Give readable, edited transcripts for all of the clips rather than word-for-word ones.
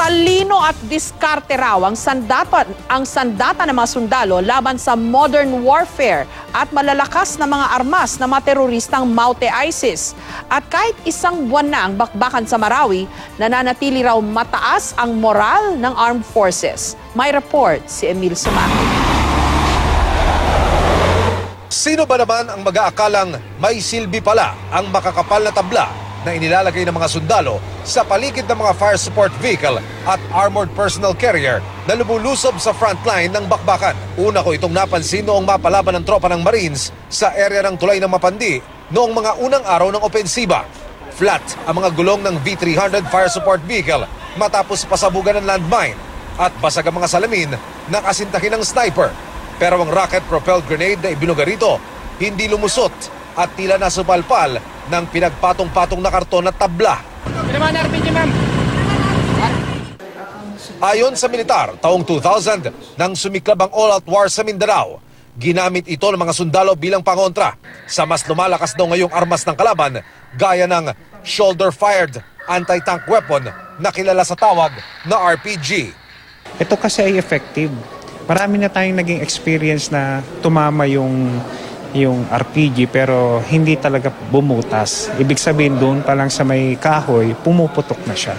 Talino at diskarte raw ang sandata ng mga sundalo laban sa modern warfare at malalakas na mga armas ng mga teroristang Maute ISIS. At kahit isang buwan na ang bakbakan sa Marawi, nananatili raw mataas ang moral ng armed forces. May report si Emil Sumaco. Sino ba naman ang mag-aakalang may silbi pala ang makakapal na tabla na inilalagay ng mga sundalo sa paligid ng mga fire support vehicle at armored personnel carrier na lumulusob sa frontline ng bakbakan? Una ko itong napansin noong mapalaban ng tropa ng Marines sa area ng Tulay ng Mapandi noong mga unang araw ng opensiba. Flat ang mga gulong ng V-300 fire support vehicle matapos pasabugan ng landmine at basag ang mga salamin na kasintahin ng sniper. Pero ang rocket-propelled grenade na ibinuga rito hindi lumusot at tila nasupalpal ng pinagpatong-patong na karton at tabla. Ayon sa militar, taong 2000 nang sumiklab ang all-out war sa Mindanao, ginamit ito ng mga sundalo bilang pangontra sa mas lumalakas daw ngayong armas ng kalaban gaya ng shoulder-fired anti-tank weapon na kilala sa tawag na RPG. Ito kasi ay effective. Marami na tayong naging experience na tumama yung RPG pero hindi talaga bumutas. Ibig sabihin doon pa lang sa may kahoy, pumuputok na siya.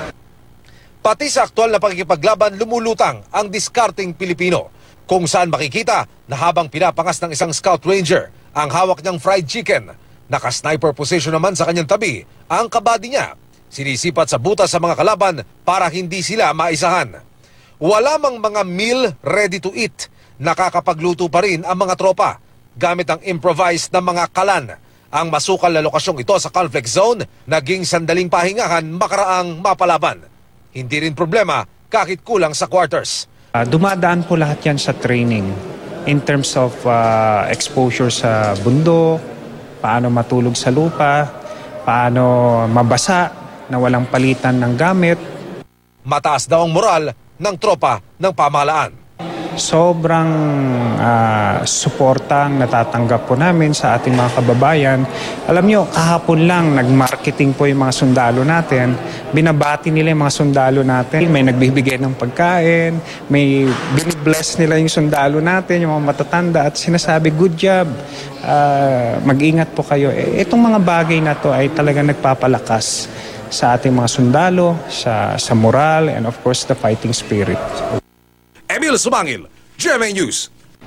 Pati sa aktual na pakikipaglaban, lumulutang ang diskarting Pilipino. Kung saan makikita na habang pinapangas ng isang scout ranger ang hawak niyang fried chicken, naka-sniper position naman sa kanyang tabi ang kabady niya. Sinisipat sa butas sa mga kalaban para hindi sila maisahan. Wala mang mga meal ready to eat, nakakapagluto pa rin ang mga tropa gamit ang improvised na mga kalan. Ang masukal na lokasyong ito sa conflict zone, naging sandaling pahingahan makaraang mapalaban. Hindi rin problema kahit kulang sa quarters. Dumadaan po lahat yan sa training in terms of exposure sa bundok, paano matulog sa lupa, paano mabasa na walang palitan ng gamit. Mataas daw ang moral ng tropa ng pamahalaan. Sobrang suporta ang natatanggap po namin sa ating mga kababayan. Alam nyo, kahapon lang nag-marketing po yung mga sundalo natin. Binabati nila yung mga sundalo natin. May nagbibigay ng pagkain, may binibless nila yung sundalo natin, yung mga matatanda at sinasabi, good job, mag-ingat po kayo. Itong mga bagay na to ay talagang nagpapalakas sa ating mga sundalo, sa moral, and of course the fighting spirit. Emil Sumangil, GMA News.